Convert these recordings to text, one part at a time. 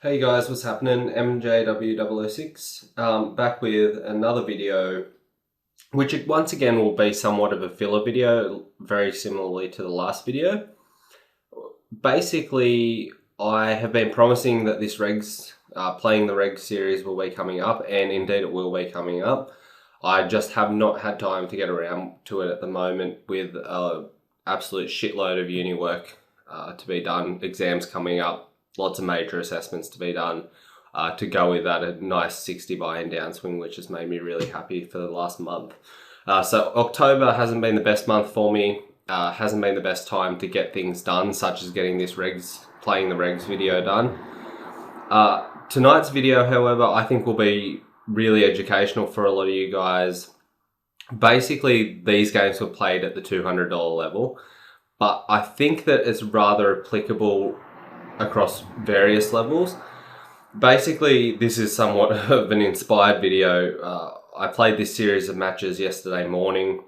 Hey guys, what's happening? MJW006 back with another video, which once again will be somewhat of a filler video, very similarly to the last video. Basically, I have been promising that this playing the regs series will be coming up, and indeed it will be coming up. I just have not had time to get around to it at the moment with an absolute shitload of uni work to be done, exams coming up, lots of major assessments to be done, to go with that, a nice 60 buy-in downswing, which has made me really happy for the last month. So October hasn't been the best month for me, hasn't been the best time to get things done, such as getting this playing the regs video done. Tonight's video, however, I think will be really educational for a lot of you guys. Basically, these games were played at the $200 level, but I think that it's rather applicable across various levels. Basically, this is somewhat of an inspired video. I played this series of matches yesterday morning.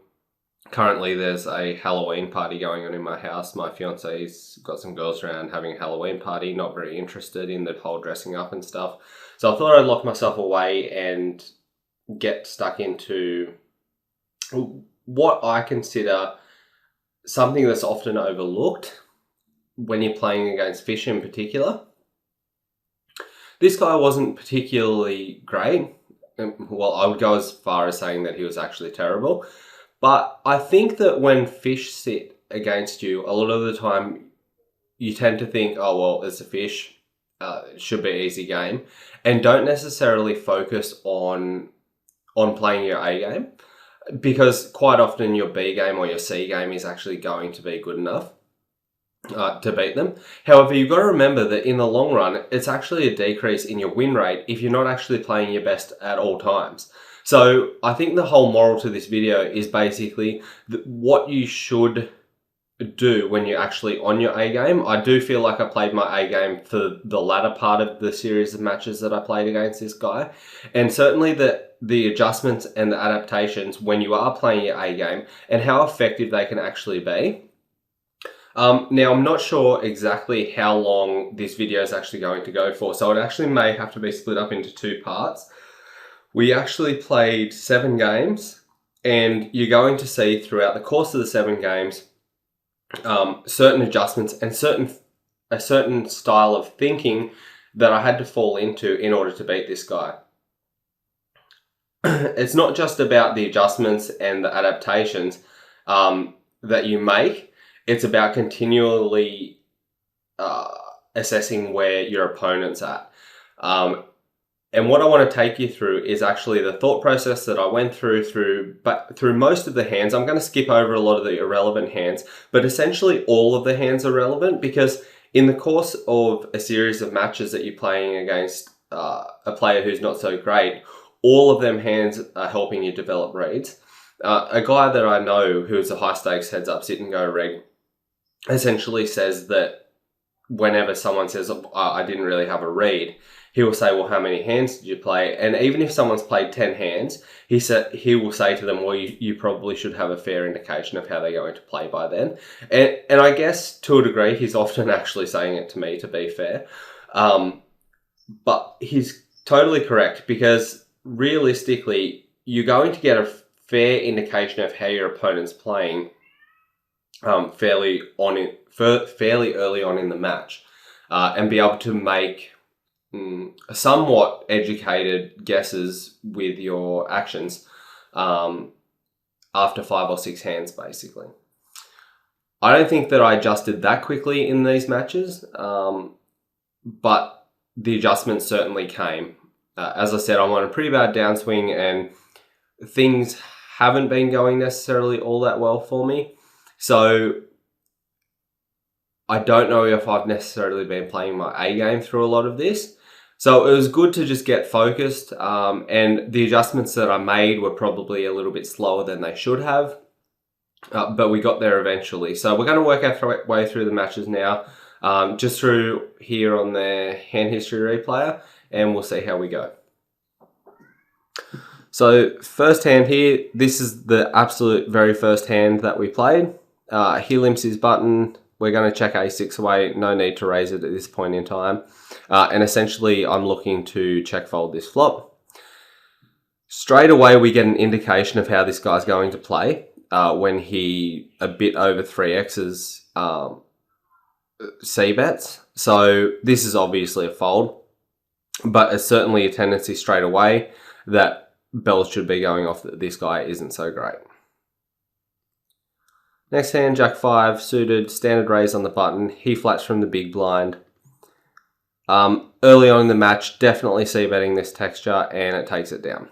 Currently, there's a Halloween party going on in my house. My fiance's got some girls around having a Halloween party, not very interested in the whole dressing up and stuff. So I thought I'd lock myself away and get stuck into what I consider something that's often overlooked when you're playing against fish in particular. This guy wasn't particularly great. Well, I would go as far as saying that he was actually terrible. But I think that when fish sit against you, a lot of the time you tend to think, oh, well, it's a fish. It should be an easy game. And don't necessarily focus on playing your A game. Because quite often your B game or your C game is actually going to be good enough to beat them. However, you've got to remember that in the long run, it's actually a decrease in your win rate if you're not actually playing your best at all times. So I think the whole moral to this video is basically what you should do when you're actually on your A game. I do feel like I played my A game for the latter part of the series of matches that I played against this guy. And certainly the adjustments and the adaptations when you are playing your A game and how effective they can actually be. Now, I'm not sure exactly how long this video is actually going to go for, so it actually may have to be split up into two parts. We actually played 7 games, and you're going to see throughout the course of the 7 games certain adjustments and a certain style of thinking that I had to fall into in order to beat this guy. It's not just about the adjustments and the adaptations that you make. It's about continually assessing where your opponent's at. And what I want to take you through is actually the thought process that I went through most of the hands. I'm going to skip over a lot of the irrelevant hands, but essentially all of the hands are relevant because in the course of a series of matches that you're playing against a player who's not so great, all of them hands are helping you develop reads. A guy that I know who's a high stakes heads up sit and go reg essentially says that whenever someone says, oh, I didn't really have a read, he will say, well, how many hands did you play? And even if someone's played 10 hands, he will say to them, well, you probably should have a fair indication of how they're going to play by then. And I guess to a degree, he's often actually saying it to me, to be fair. But he's totally correct because realistically, you're going to get a fair indication of how your opponent's playing fairly early on in the match, and be able to make somewhat educated guesses with your actions after 5 or 6 hands, basically. I don't think that I adjusted that quickly in these matches, but the adjustments certainly came. As I said, I'm on a pretty bad downswing and things haven't been going necessarily all that well for me. So I don't know if I've necessarily been playing my A game through a lot of this. So it was good to just get focused, and the adjustments that I made were probably a little bit slower than they should have, but we got there eventually. So we're going to work our way through the matches now, just through here on the hand history replayer, and we'll see how we go. So first hand here, this is the absolute very first hand that we played. He limps his button. We're going to check a6 away. No need to raise it at this point in time. And essentially I'm looking to check fold this flop. Straight away we get an indication of how this guy's going to play when he a bit over 3x's c-bets. So this is obviously a fold, but it's certainly a tendency straight away that bells should be going off that this guy isn't so great. Next hand, Jack 5 suited, standard raise on the button. He flats from the big blind. Early on in the match, definitely c-betting this texture, and it takes it down.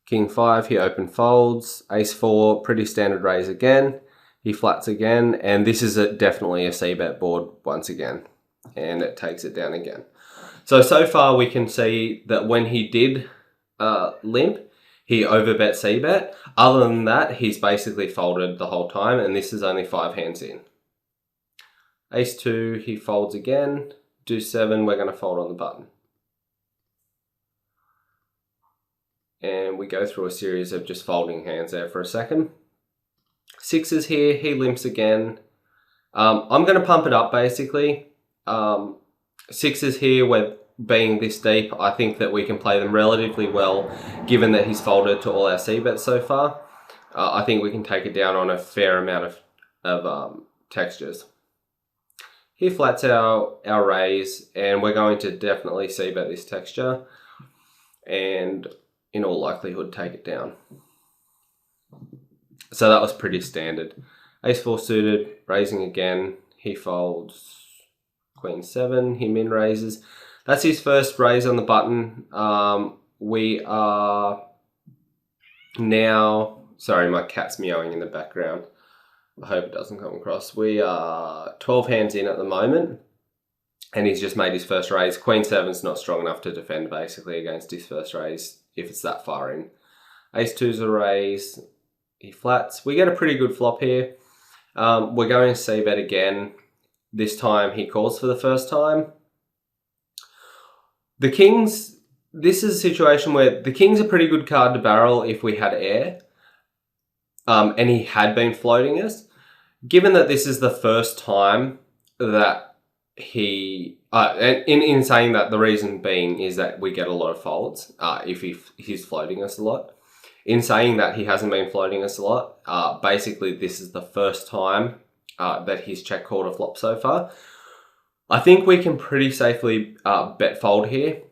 King 5, he open folds. Ace 4, pretty standard raise again. He flats again, and this is definitely a c-bet board once again, and it takes it down again. So far we can see that when he did limp, he overbet c-bet. Other than that, he's basically folded the whole time, and this is only 5 hands in. Ace 2, he folds again. Deuce 7, we're going to fold on the button. And we go through a series of just folding hands there for a second. 6s here, he limps again. I'm going to pump it up basically. 6s here, we're being this deep. I think that we can play them relatively well, given that he's folded to all our c-bets so far. I think we can take it down on a fair amount of textures. He flats our raise, and we're going to definitely c-bet this texture, and in all likelihood take it down. So that was pretty standard. Ace 4 suited, raising again. He folds. Queen 7, he min raises. That's his first raise on the button. We are now, sorry, my cat's meowing in the background. I hope it doesn't come across. We are 12 hands in at the moment, and he's just made his first raise. Queen 7's not strong enough to defend basically against his first raise if it's that far in. Ace 2's a raise. He flats. We get a pretty good flop here. We're going to c-bet again. This time he calls for the first time. The kings, this is a situation where the king's a pretty good card to barrel if we had air. And he had been floating us. Given that this is the first time that he, in saying that, the reason being is that we get a lot of folds if he's floating us a lot. In saying that he hasn't been floating us a lot, basically this is the first time that he's check called a flop so far. I think we can pretty safely bet fold here.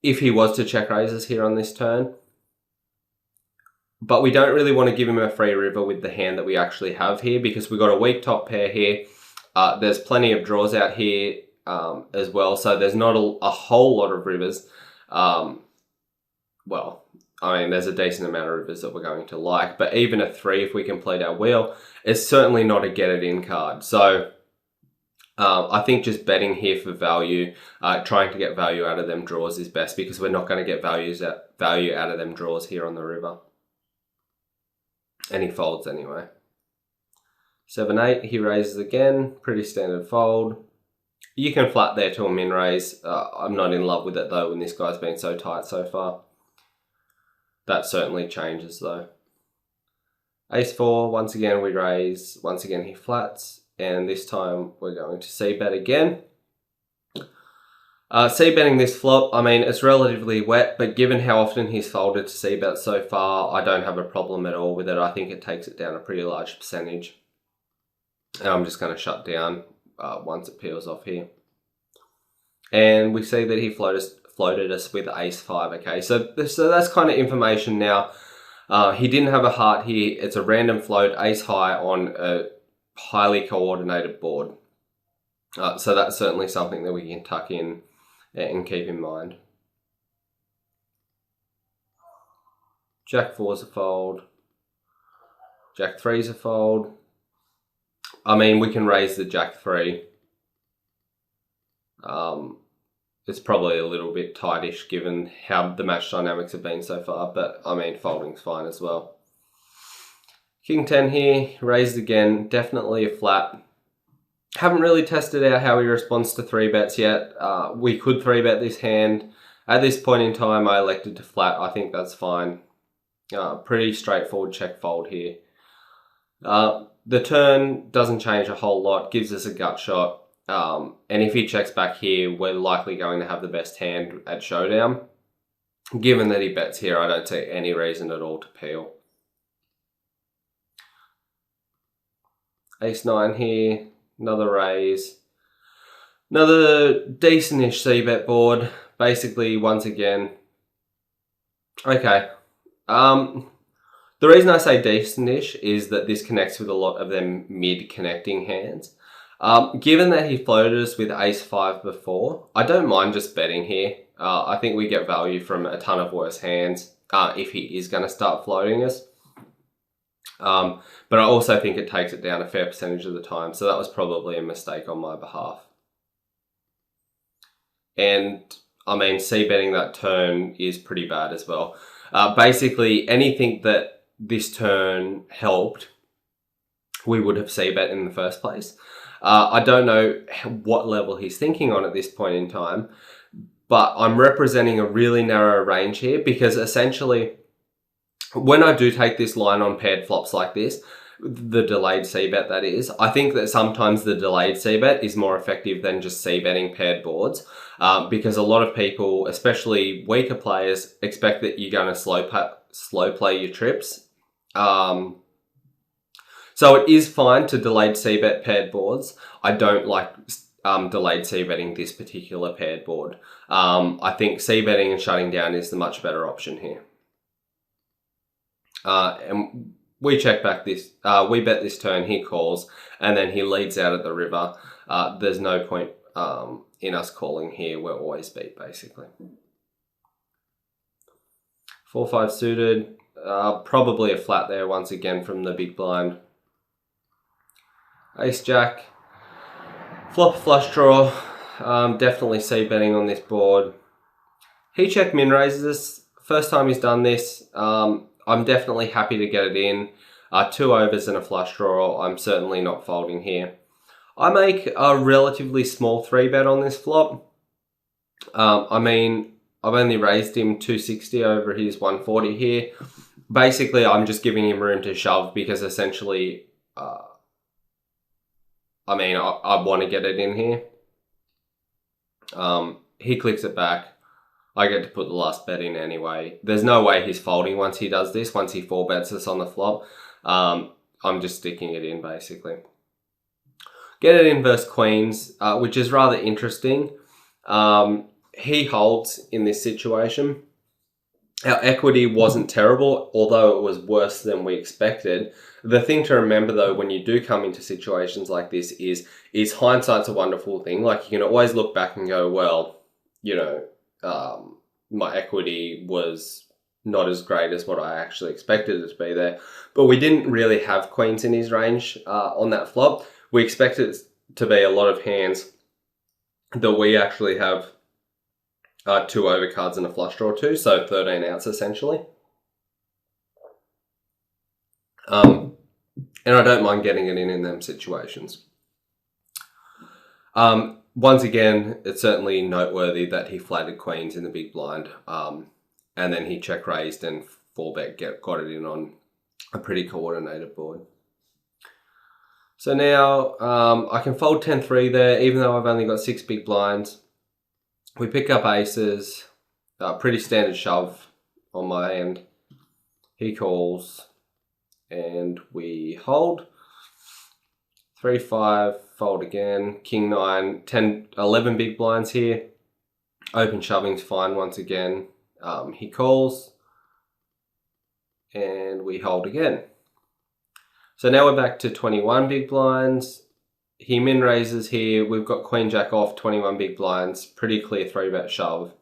If he was to check raises here on this turn. But we don't really want to give him a free river with the hand that we actually have here, because we've got a weak top pair here. There's plenty of draws out here as well, so there's not a whole lot of rivers. Well, I mean, there's a decent amount of rivers that we're going to like, but even a 3, if we complete our wheel, is certainly not a get it in card. So I think just betting here for value, trying to get value out of them draws is best, because we're not going to get value out of them draws here on the river. And he folds anyway. 7-8, he raises again, pretty standard fold. You can flat there to a min raise. I'm not in love with it though when this guy's been so tight so far. That certainly changes though. Ace 4, once again we raise, once again he flats, and this time we're going to c-bet again. C-betting this flop, I mean, it's relatively wet, but given how often he's folded to c-bet so far, I don't have a problem at all with it. I think it takes it down a pretty large percentage. And I'm just going to shut down once it peels off here. And we see that he floated us with ace 5, okay? So that's kind of information now. He didn't have a heart here. It's a random float, ace high on a highly coordinated board. So that's certainly something that we can tuck in and keep in mind. Jack 4's a fold. Jack 3's a fold. I mean, we can raise the Jack 3. It's probably a little bit tightish given how the match dynamics have been so far, but I mean, folding's fine as well. King 10 here, raised again, definitely a flat. Haven't really tested out how he responds to 3-bets yet. We could 3-bet this hand. At this point in time, I elected to flat. I think that's fine. Pretty straightforward check fold here. the turn doesn't change a whole lot, gives us a gut shot. And if he checks back here, we're likely going to have the best hand at showdown. Given that he bets here, I don't see any reason at all to peel. Ace-9 here, another raise. Another decent-ish c-bet board. Basically, once again, okay. The reason I say decent-ish is that this connects with a lot of them mid-connecting hands. Given that he floated us with ace-5 before, I don't mind just betting here. I think we get value from a ton of worse hands if he is going to start floating us. But I also think it takes it down a fair percentage of the time, so that was probably a mistake on my behalf. And, I mean, c-betting that turn is pretty bad as well. Basically, anything that this turn helped, we would have c-bet in the first place. I don't know what level he's thinking on at this point in time, but I'm representing a really narrow range here because essentially, when I do take this line on paired flops like this, the delayed c-bet that is, I think that sometimes the delayed c-bet is more effective than just c-betting paired boards because a lot of people, especially weaker players, expect that you're going to slow play your trips. So it is fine to delayed c-bet paired boards. I don't like delayed c-betting this particular paired board. I think c-betting and shutting down is the much better option here. And we check back this, we bet this turn, he calls, and then he leads out at the river. There's no point in us calling here, we're always beat basically. 4-5 suited, probably a flat there once again from the big blind. Ace-Jack, flop flush draw, definitely c-betting on this board. He check min raises us, first time he's done this. I'm definitely happy to get it in. 2 overs and a flush draw. I'm certainly not folding here. I make a relatively small 3-bet on this flop. I mean, I've only raised him 260 over his 140 here. Basically, I'm just giving him room to shove because essentially, I mean, I want to get it in here. He clicks it back. I get to put the last bet in anyway. There's no way he's folding once he does this, once he 4-bets us on the flop. I'm just sticking it in, basically. Get it in versus queens, which is rather interesting. He holds in this situation. Our equity wasn't terrible, although it was worse than we expected. The thing to remember, though, when you do come into situations like this is hindsight's a wonderful thing. Like, you can always look back and go, well, you know, my equity was not as great as what I actually expected it to be there. But we didn't really have queens in his range on that flop. We expected it to be a lot of hands that we actually have 2 overcards and a flush draw too, so 13 outs essentially. And I don't mind getting it in them situations. Once again, it's certainly noteworthy that he flatted queens in the big blind, and then he check raised and 4-bet got it in on a pretty coordinated board. So now I can fold 10-3 there, even though I've only got 6 big blinds. We pick up aces, pretty standard shove on my end. He calls, and we hold. 3-5, fold again. King 9, 10, 11 big blinds here. Open shoving's fine once again. He calls, and we hold again. So now we're back to 21 big blinds. He min raises here. We've got queen jack off, 21 big blinds. Pretty clear 3-bet shove.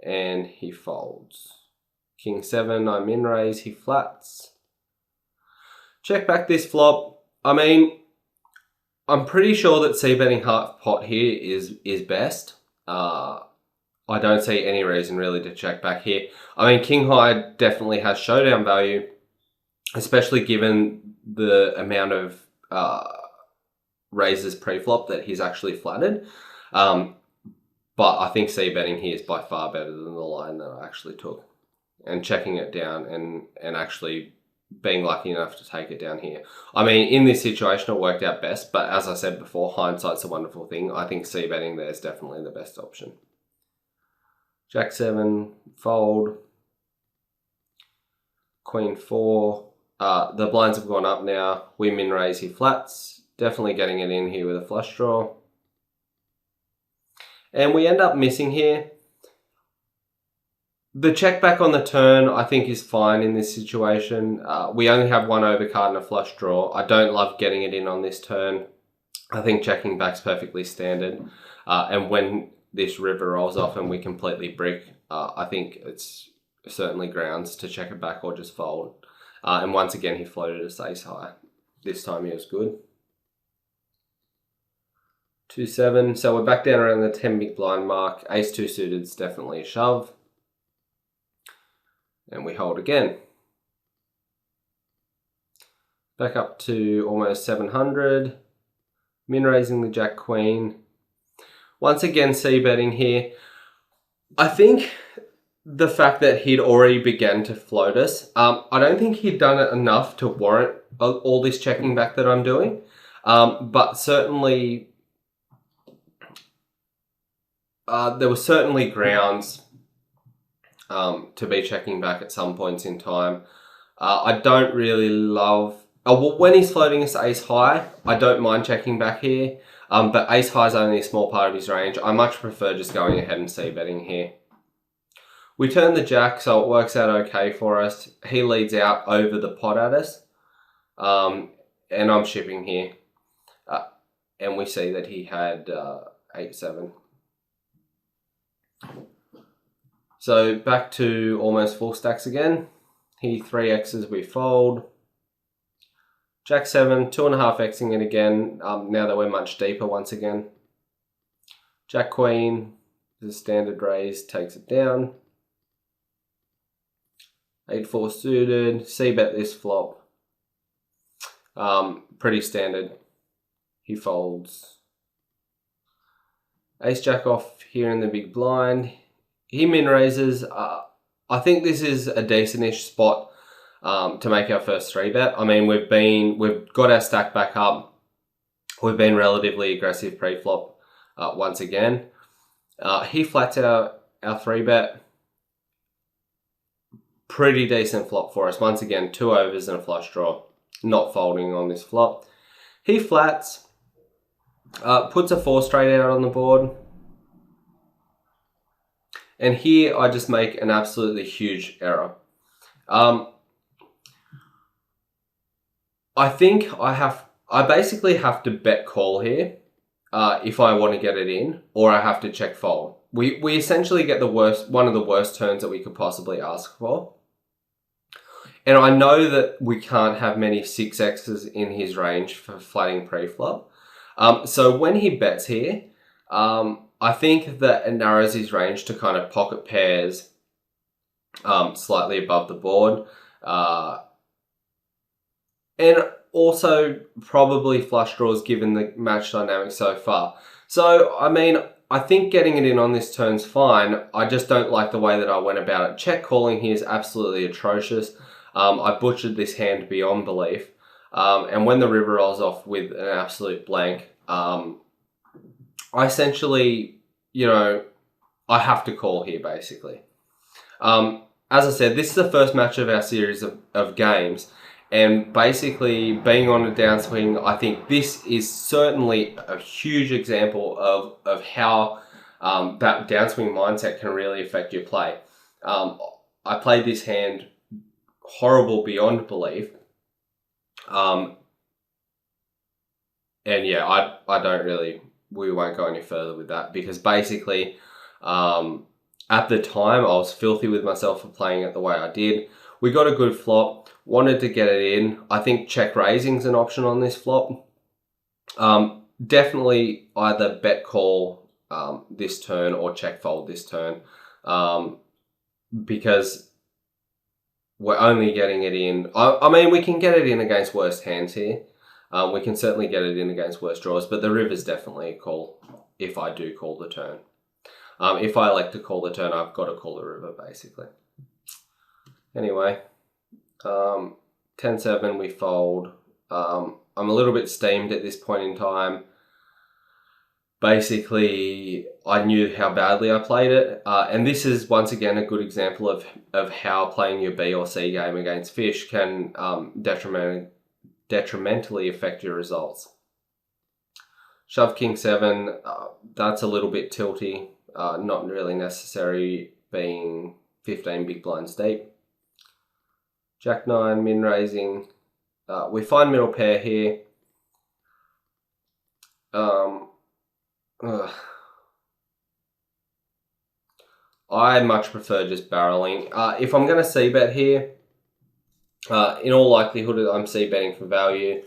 And he folds. King 7, I min raise, he flats. Check back this flop. I mean, I'm pretty sure that c-betting half pot here is best. I don't see any reason really to check back here. I mean, king high definitely has showdown value, especially given the amount of raises pre-flop that he's actually flatted. But I think c-betting here is by far better than the line that I actually took. And checking it down and actually being lucky enough to take it down here. I mean, in this situation, it worked out best, but as I said before, hindsight's a wonderful thing. I think c-betting there is definitely the best option. Jack 7, fold. Queen 4. The blinds have gone up now. We min raise, he flats. Definitely getting it in here with a flush draw. And we end up missing here. The check back on the turn, I think, is fine in this situation. We only have one overcard and a flush draw. I don't love getting it in on this turn. I think checking back's perfectly standard. And when this river rolls off and we completely brick, I think it's certainly grounds to check it back or just fold. And once again, he floated us ace high. This time he was good. 2-7. So we're back down around the 10 big blind mark. Ace 2 suited is definitely a shove. And we hold again. Back up to almost 700. Min raising the Jack Queen. Once again, c-betting here. I think the fact that he'd already begun to float us, I don't think he'd done it enough to warrant all this checking back that I'm doing. But certainly, there were certainly grounds to be checking back at some points in time. I don't really love... well, when he's floating us ace high, I don't mind checking back here. But ace high is only a small part of his range. I much prefer just going ahead and c-betting here. We turn the jack, so it works out okay for us. He leads out over the pot at us. And I'm shipping here. And we see that he had 8-7. So back to almost full stacks again. He 3x's, we fold. Jack 7, 2.5xing it again, now that we're much deeper once again. Jack Queen is a standard raise, takes it down. 8-4 suited, c-bet this flop. Pretty standard. He folds. Ace Jack off here in the big blind. He min raises. I think this is a decentish spot to make our first 3-bet. I mean, we've got our stack back up. We've been relatively aggressive pre-flop once again. He flats our 3-bet. Pretty decent flop for us. Once again, 2 overs and a flush draw. Not folding on this flop. He flats. Puts a 4 straight out on the board. And here I just make an absolutely huge error. I think I basically have to bet call here if I want to get it in, or I have to check fold. We essentially get one of the worst turns that we could possibly ask for. And I know that we can't have many 6x's in his range for flatting pre-flop. So when he bets here, I think that it narrows his range to kind of pocket pairs slightly above the board. And also probably flush draws given the match dynamics so far. So, I mean, I think getting it in on this turn's fine. I just don't like the way that I went about it. Check calling here is absolutely atrocious. I butchered this hand beyond belief. And when the river rolls off with an absolute blank, I essentially, I have to call here basically. As I said, this is the first match of our series of games. And basically, being on a downswing, I think this is certainly a huge example of how that downswing mindset can really affect your play. I played this hand horrible beyond belief. And yeah, I don't really, we won't go any further with that because basically, at the time, I was filthy with myself for playing it the way I did. We got a good flop, wanted to get it in. I think check raising's an option on this flop. Definitely either bet call this turn or check fold this turn because we're only getting it in. I mean, we can get it in against worse hands here. We can certainly get it in against worse draws, but the river's definitely a call if I do call the turn. If I elect to call the turn, I've got to call the river, basically. Anyway, 10 10-7 we fold. I'm a little bit steamed at this point in time. Basically, I knew how badly I played it. And this is, once again, a good example of how playing your B or C game against fish can detrimentally affect your results. Shove King 7, that's a little bit tilty. Not really necessary, being 15 big blinds deep. Jack 9, min raising. We find middle pair here. I much prefer just barreling. If I'm going to c-bet here, in all likelihood I'm c-betting for value.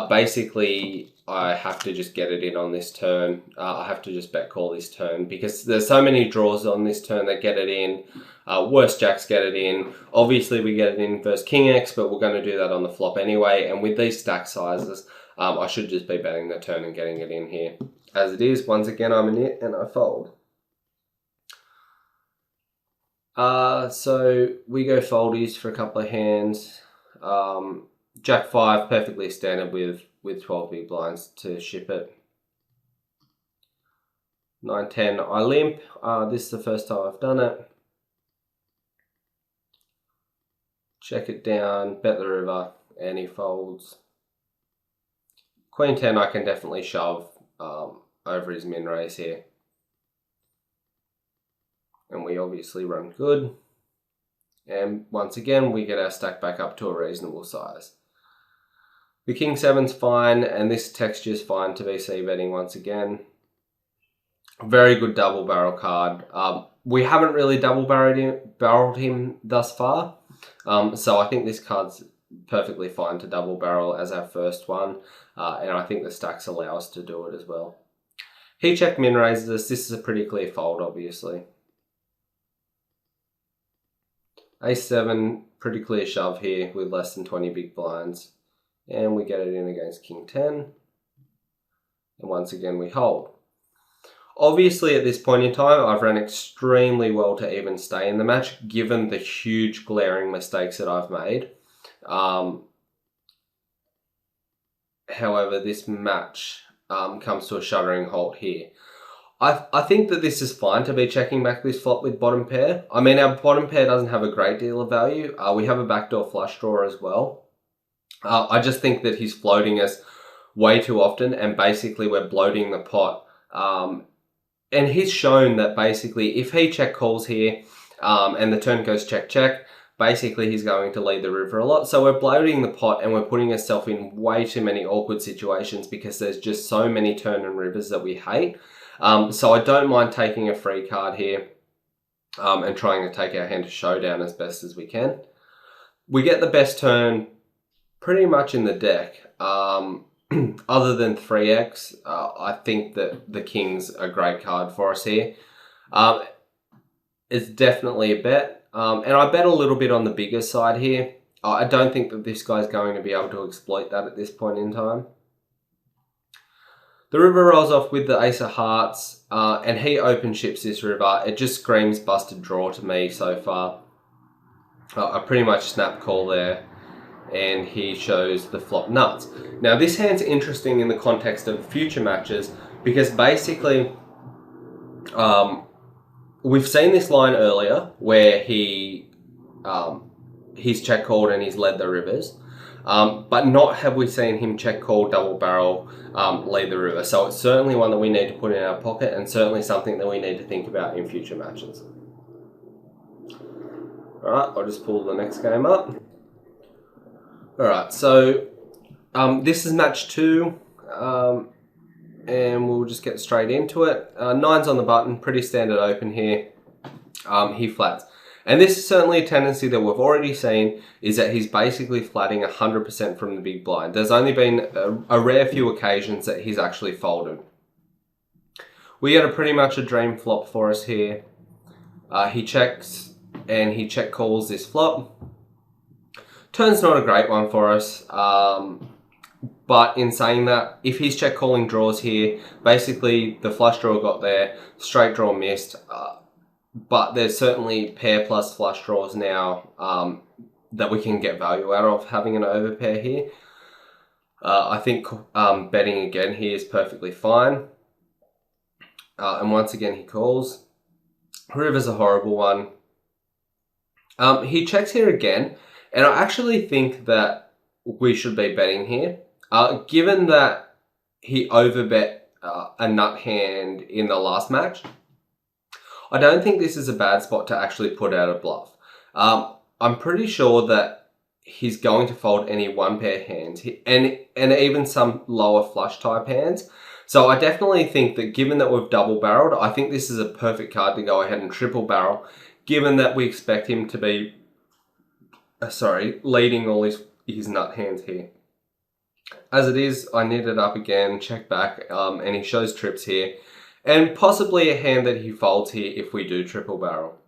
Basically, I have to just get it in on this turn. I have to just bet call this turn because there's so many draws on this turn that get it in. Worst jacks get it in. Obviously, we get it in versus King X, but we're going to do that on the flop anyway. And with these stack sizes, I should just be betting the turn and getting it in here. As it is, once again, I'm in it and I fold. So we go foldies for a couple of hands. Jack 5, perfectly standard with 12 big blinds to ship it. 9-10, I limp. This is the first time I've done it. Check it down, bet the river, and he folds. Queen 10, I can definitely shove over his min raise here. And we obviously run good. And once again, we get our stack back up to a reasonable size. The King 7's fine, and this texture's fine to be c-betting once again. Very good double barrel card. We haven't really double barreled him thus far. So I think this card's perfectly fine to double barrel as our first one. And I think the stacks allow us to do it as well. He check min raises us. This is a pretty clear fold, obviously. Ace 7, pretty clear shove here with less than 20 big blinds. And we get it in against King 10. And once again, we hold. Obviously, at this point in time, I've run extremely well to even stay in the match, given the huge glaring mistakes that I've made. However, this match comes to a shuddering halt here. I think that this is fine to be checking back this flop with bottom pair. I mean, our bottom pair doesn't have a great deal of value. We have a backdoor flush draw as well. I just think that he's floating us way too often, and basically we're bloating the pot. And he's shown that basically if he check calls here and the turn goes check check, basically he's going to lead the river a lot. So we're bloating the pot and we're putting ourselves in way too many awkward situations because there's just so many turn and rivers that we hate. So I don't mind taking a free card here and trying to take our hand to showdown as best as we can. We get the best turn pretty much in the deck. Other than 3x, I think that the King's a great card for us here. It's definitely a bet. And I bet a little bit on the bigger side here. I don't think that this guy's going to be able to exploit that at this point in time. The river rolls off with the ace of hearts, and he open ships this river. It just screams busted draw to me so far. I pretty much snap call there, and he shows the flop nuts. Now this hand's interesting in the context of future matches, because basically we've seen this line earlier where he's check called and he's led the rivers. But not have we seen him check call, double barrel, lead the river. So it's certainly one that we need to put in our pocket, and certainly something that we need to think about in future matches. Alright, I'll just pull the next game up. Alright, so this is match 2, and we'll just get straight into it. 9's on the button, pretty standard open here. He flats. And this is certainly a tendency that we've already seen, is that he's basically flatting 100% from the big blind. There's only been a rare few occasions that he's actually folded. We get pretty much a dream flop for us here. He checks and he check calls this flop. Turn's not a great one for us, but in saying that, if he's check calling draws here, basically the flush draw got there, straight draw missed. But there's certainly pair plus flush draws now that we can get value out of having an overpair here. I think betting again here is perfectly fine. And once again, he calls. River's a horrible one. He checks here again, and I actually think that we should be betting here. Given that he overbet a nut hand in the last match, I don't think this is a bad spot to actually put out a bluff. I'm pretty sure that he's going to fold any one pair hands and even some lower flush type hands. So I definitely think that given that we've double barreled, I think this is a perfect card to go ahead and triple barrel, given that we expect him to be, leading all his nut hands here. As it is, I knit it up again, check back, and he shows trips here, and possibly a hand that he folds here if we do triple barrel.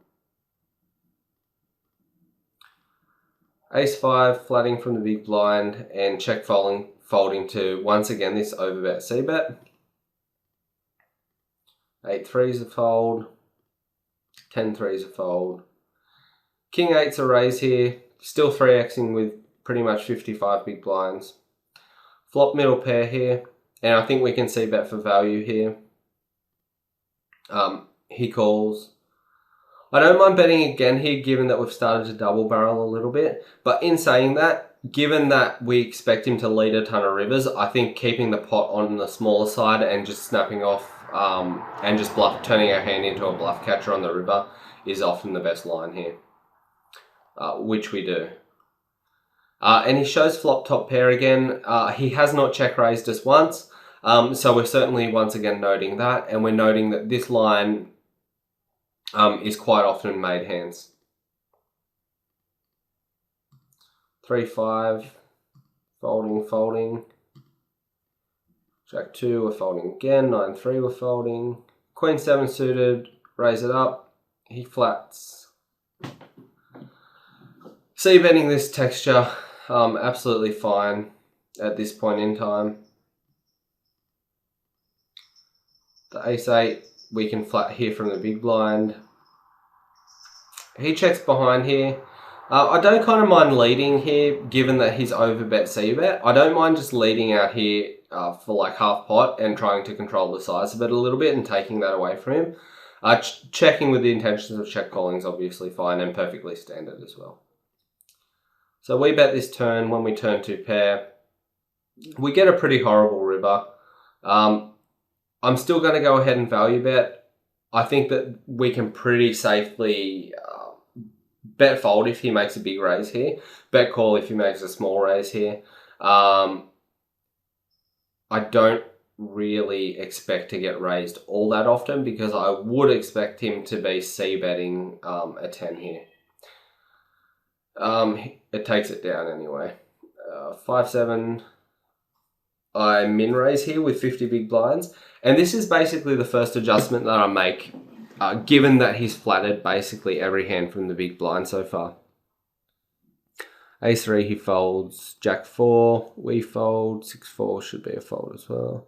Ace 5, flatting from the big blind, and check folding to, once again, this overbet c-bet. 8-3 is a fold. 10-3 is a fold. King 8's a raise here. Still 3xing with pretty much 55 big blinds. Flop middle pair here. And I think we can see bet for value here. He calls. I don't mind betting again here, given that we've started to double barrel a little bit. But in saying that, given that we expect him to lead a ton of rivers, I think keeping the pot on the smaller side and just snapping off and just turning our hand into a bluff catcher on the river is often the best line here, which we do. And he shows flop top pair again. He has not check raised us once, so we're certainly once again noting that, and we're noting that this line is quite often made hands. 3-5, folding. Jack 2, we're folding again. 9-3, we're folding. Queen 7 suited, raise it up. He flats. C-betting this texture, absolutely fine at this point in time. The Ace 8, we can flat here from the big blind. He checks behind here. I don't kind of mind leading here, given that he's overbet c-bet. I don't mind just leading out here for like half pot and trying to control the size of it a little bit and taking that away from him. Checking with the intentions of check calling is obviously fine and perfectly standard as well. So we bet this turn. When we turn to pair, we get a pretty horrible river. I'm still going to go ahead and value bet. I think that we can pretty safely bet fold if he makes a big raise here. Bet call if he makes a small raise here. I don't really expect to get raised all that often because I would expect him to be c-betting a 10 here. It takes it down anyway. 5-7. I min raise here with 50 big blinds, and this is basically the first adjustment that I make, given that he's flattered basically every hand from the big blind so far. Ace 3 he folds. Jack 4 we fold. 6-4 should be a fold as well.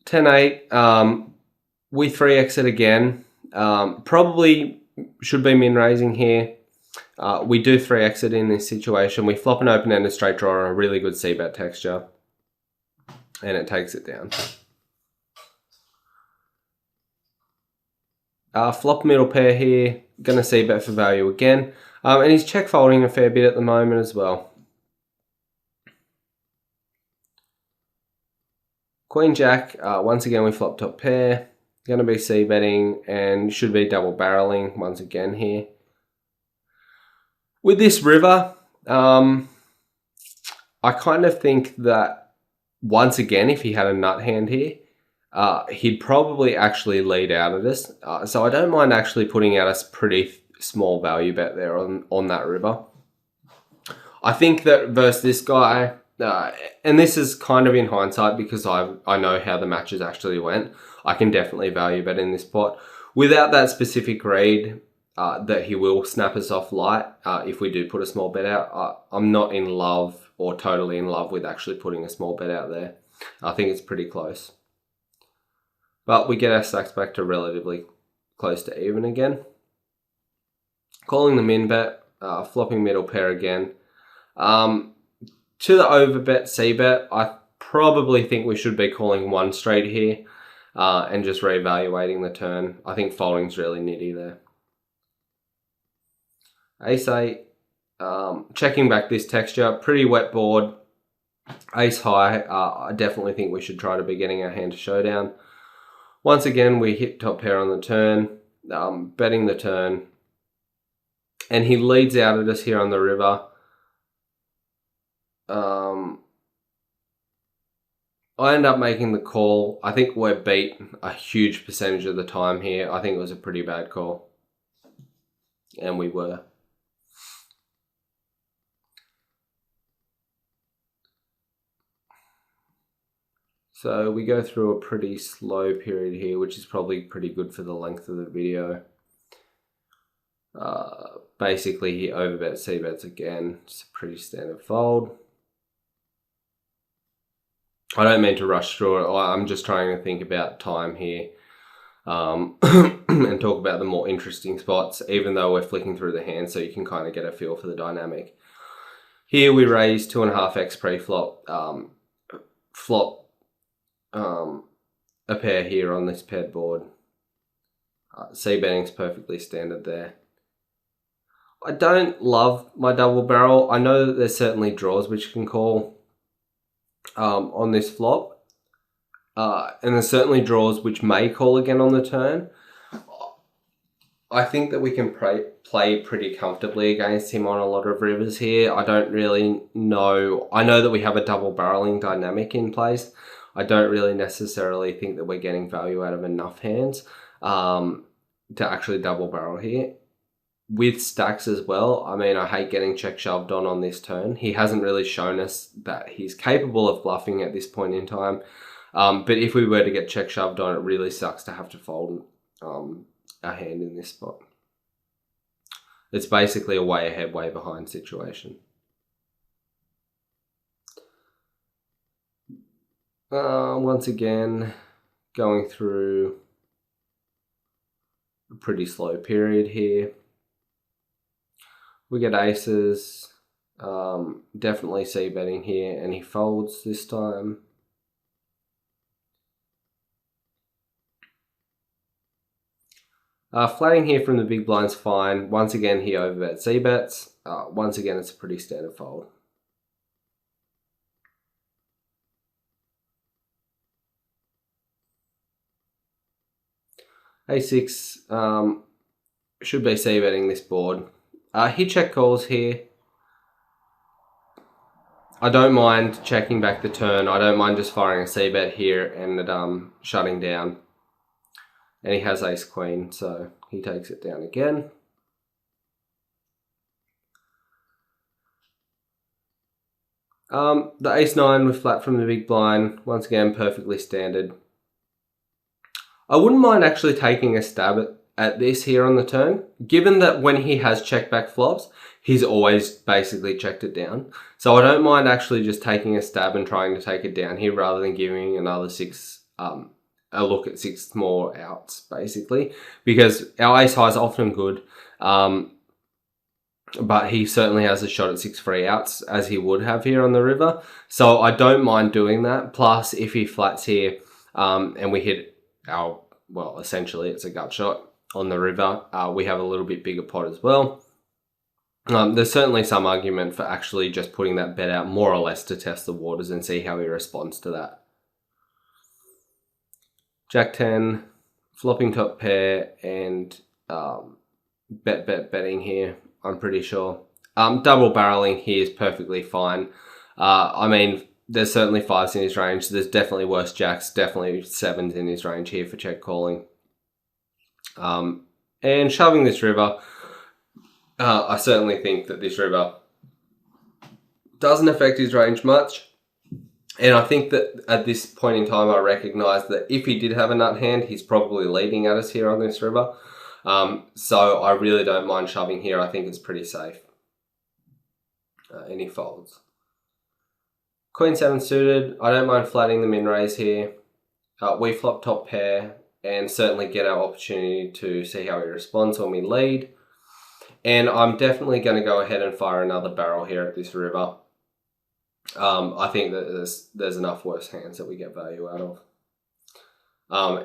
10-8 we 3x it again. Probably should be min raising here. We do 3x it in this situation. We flop an open-ended straight draw on a really good c-bet texture, and it takes it down. Flop middle pair here, gonna c-bet for value again, and he's check folding a fair bit at the moment as well. Queen Jack, once again we flop top pair, gonna be c-betting and should be double barreling once again here. With this river, I kind of think that once again, if he had a nut hand here, he'd probably actually lead out of this. So I don't mind actually putting out a pretty small value bet there on that river. I think that versus this guy, and this is kind of in hindsight because I know how the matches actually went, I can definitely value bet in this pot. Without that specific read, that he will snap us off light if we do put a small bet out. I'm not in love or totally in love with actually putting a small bet out there. I think it's pretty close. But we get our stacks back to relatively close to even again. Calling the min bet. flopping middle pair again. To the overbet c-bet, I probably think we should be calling one straight here and just reevaluating the turn. I think folding's really nitty there. Ace 8, checking back this texture, pretty wet board. Ace high, I definitely think we should try to be getting our hand to showdown. Once again, we hit top pair on the turn, betting the turn, and he leads out at us here on the river. I end up making the call. I think we're beat a huge percentage of the time here. I think it was a pretty bad call. And we were. So we go through a pretty slow period here, which is probably pretty good for the length of the video. Basically, he overbets, c-bets again. It's a pretty standard fold. I don't mean to rush through it. I'm just trying to think about time here and talk about the more interesting spots, even though we're flicking through the hand, so you can kind of get a feel for the dynamic. Here we raise 2.5x pre-flop, flop a pair here on this paired board. C-betting's perfectly standard there. I don't love my double barrel. I know that there's certainly draws which can call on this flop. And there's certainly draws which may call again on the turn. I think that we can play pretty comfortably against him on a lot of rivers here. I don't really know. I know that we have a double barreling dynamic in place. I don't really necessarily think that we're getting value out of enough hands to actually double barrel here. With stacks as well, I mean, I hate getting check shoved on this turn. He hasn't really shown us that he's capable of bluffing at this point in time. But if we were to get check shoved on, it really sucks to have to fold a hand in this spot. It's basically a way ahead, way behind situation. Once again, going through a pretty slow period here. We get aces, definitely c-betting here, and he folds this time. Flatting here from the big blind's fine. Once again, he overbets, c-bets. Once again, it's a pretty standard fold. A6 should be c-betting this board. He check calls here. I don't mind checking back the turn. I don't mind just firing a c-bet here and shutting down. And he has ace queen, so he takes it down again. The ace 9 with flat from the big blind, once again perfectly standard. I wouldn't mind actually taking a stab at this here on the turn, given that when he has check back flops, he's always basically checked it down. So I don't mind actually just taking a stab and trying to take it down here rather than giving another a look at 6 more outs, basically, because our ace high is often good, but he certainly has a shot at 6 free outs, as he would have here on the river. So I don't mind doing that. Plus, if he flats here and we hit our, well, essentially it's a gut shot on the river, we have a little bit bigger pot as well. There's certainly some argument for actually just putting that bet out more or less to test the waters and see how he responds to that. Jack 10, flopping top pair, and betting here, I'm pretty sure. Double barreling here is perfectly fine. I mean, there's certainly 5s in his range. There's definitely worse jacks, definitely 7s in his range here for check calling. And shoving this river, I certainly think that this river doesn't affect his range much. And I think that at this point in time, I recognise that if he did have a nut hand, he's probably leading at us here on this river. So I really don't mind shoving here. I think it's pretty safe. And he folds. Queen 7 suited. I don't mind flatting the min raise here. We flop top pair and certainly get our opportunity to see how he responds when we lead. And I'm definitely going to go ahead and fire another barrel here at this river. I think that there's enough worse hands that we get value out of.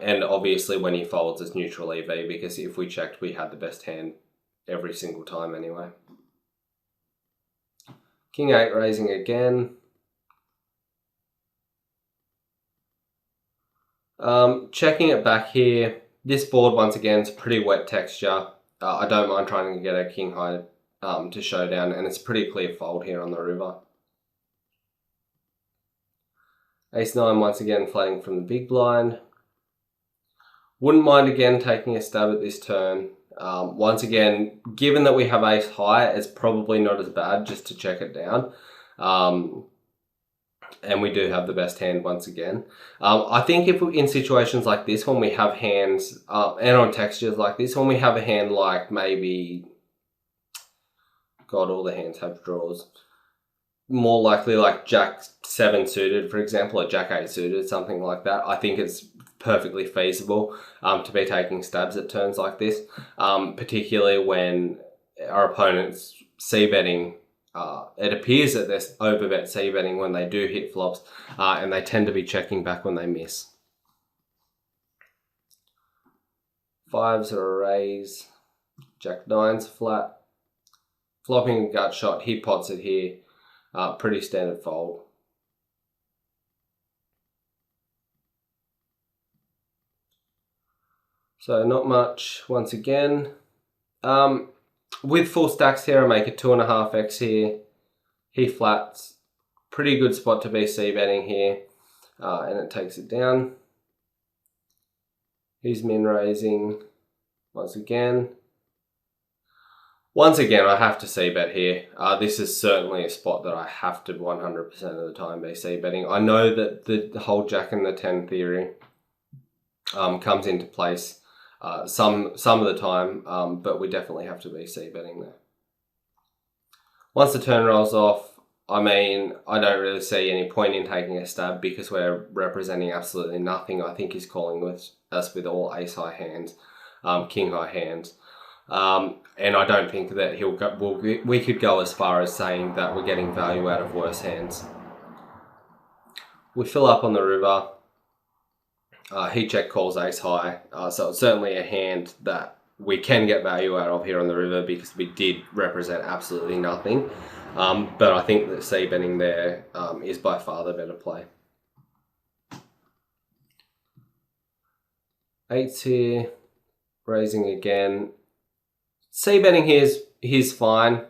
And obviously when he folds, it's neutral EV, because if we checked, we had the best hand every single time anyway. King 8 raising again. Checking it back here. This board, once again, is pretty wet texture. I don't mind trying to get a king high to showdown, and it's a pretty clear fold here on the river. Ace 9 once again flatting from the big blind. Wouldn't mind again taking a stab at this turn. Once again, given that we have ace high, it's probably not as bad just to check it down. And we do have the best hand once again. I think if in situations like this, when we have hands, and on textures like this, when we have a hand like maybe, God, all the hands have draws, more likely like Jack 7 suited, for example, or Jack 8 suited, something like that, I think it's perfectly feasible to be taking stabs at turns like this, particularly when our opponent's c-betting. It appears that they're overbet c-betting when they do hit flops, and they tend to be checking back when they miss. 5s are a raise, Jack 9's flat, flopping a gut shot, he pots it here, pretty standard fold. So not much once again. With full stacks here, I make a 2.5x here. He flats. Pretty good spot to be c-betting here. And it takes it down. He's min raising once again. Once again, I have to c-bet here. This is certainly a spot that I have to 100% of the time be c-betting. I know that the whole Jack and the 10 theory comes into place some of the time, but we definitely have to be c-betting there. Once the turn rolls off, I mean, I don't really see any point in taking a stab because we're representing absolutely nothing. I think he's calling with us with all ace high hands, king high hands, and I don't think that he'll go. Well, we could go as far as saying that we're getting value out of worse hands. We fill up on the river. He check calls ace high, so it's certainly a hand that we can get value out of here on the river because we did represent absolutely nothing. But I think that c-betting there is by far the better play. 8s here, raising again. C-betting here's fine.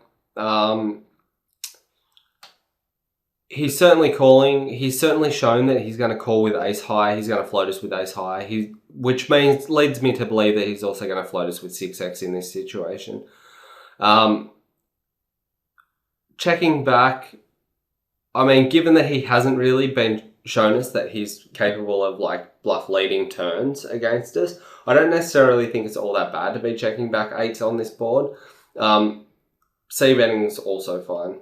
He's certainly calling. He's certainly shown that he's going to call with ace high. He's going to float us with ace high. Which leads me to believe that he's also going to float us with 6x in this situation. Checking back, I mean, given that he hasn't really been shown us that he's capable of like bluff leading turns against us, I don't necessarily think it's all that bad to be checking back 8s on this board. C-betting is also fine.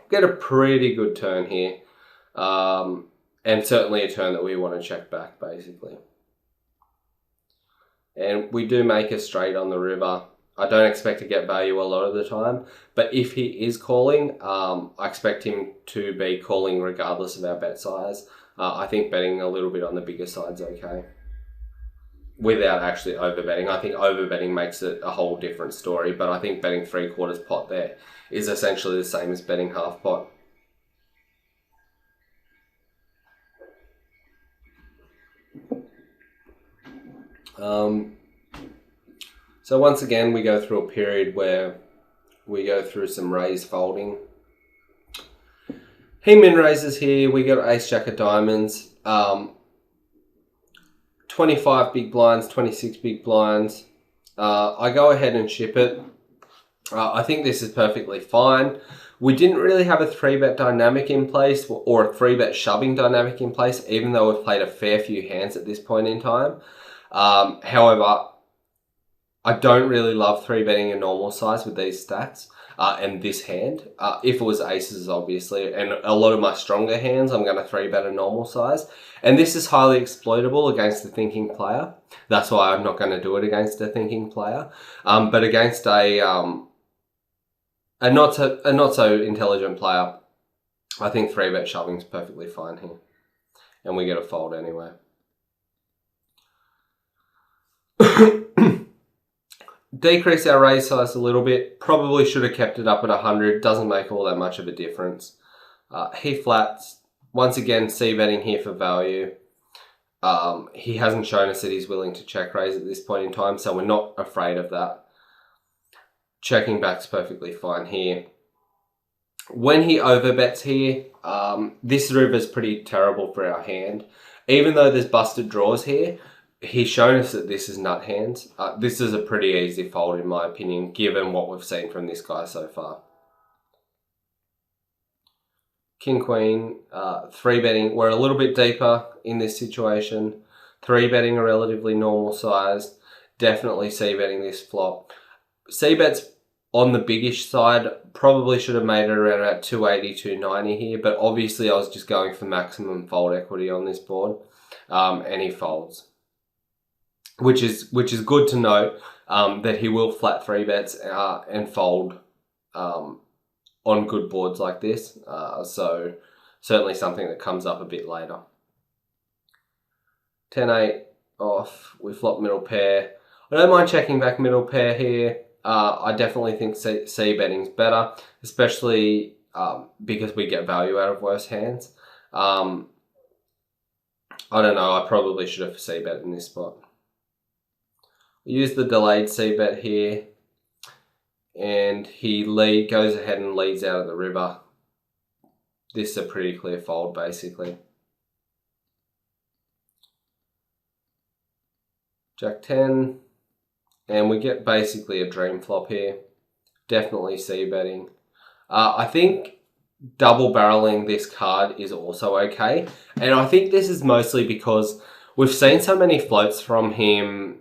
Get a pretty good turn here, and certainly a turn that we want to check back basically. And we do make a straight on the river. I don't expect to get value a lot of the time, but if he is calling, I expect him to be calling regardless of our bet size. I think betting a little bit on the bigger side is okay, without actually overbetting. I think overbetting makes it a whole different story, but I think betting 3/4 pot there is essentially the same as betting half pot. So once again, we go through a period where we go through some raise folding. He min raises here, we got ace jack of diamonds, 25 big blinds, 26 big blinds. I go ahead and ship it. I think this is perfectly fine. We didn't really have a 3-bet dynamic in place or a 3-bet shoving dynamic in place, even though we've played a fair few hands at this point in time. However, I don't really love 3-betting a normal size with these stacks. and this hand. If it was aces, obviously, and a lot of my stronger hands, I'm going to 3-bet a normal size. And this is highly exploitable against a thinking player. That's why I'm not going to do it against a thinking player. But against a not so intelligent player, I think 3-bet shoving is perfectly fine here. And we get a fold anyway. Decrease our raise size a little bit. Probably should have kept it up at 100. Doesn't make all that much of a difference. He flats. Once again, c-betting here for value. He hasn't shown us that he's willing to check raise at this point in time, so we're not afraid of that. Checking back's perfectly fine here. When he overbets here, this river's pretty terrible for our hand. Even though there's busted draws here, he's shown us that this is nut hands. This is a pretty easy fold in my opinion, given what we've seen from this guy so far. King, Queen, 3-betting. We're a little bit deeper in this situation. 3-betting a relatively normal size. Definitely c-betting this flop. C-bet's on the biggish side. Probably should have made it around about 280, 290 here. But obviously I was just going for maximum fold equity on this board. And he folds. Which is good to note that he will flat 3-bets and fold on good boards like this. So certainly something that comes up a bit later. 10-8 off. We flop middle pair. I don't mind checking back middle pair here. I definitely think c-betting's better, especially because we get value out of worse hands. I don't know. I probably should have c-bet in this spot. Use the delayed c-bet here. And he goes ahead and leads out of the river. This is a pretty clear fold, basically. Jack 10. And we get basically a dream flop here. Definitely c-betting. I think double barreling this card is also okay. And I think this is mostly because we've seen so many floats from him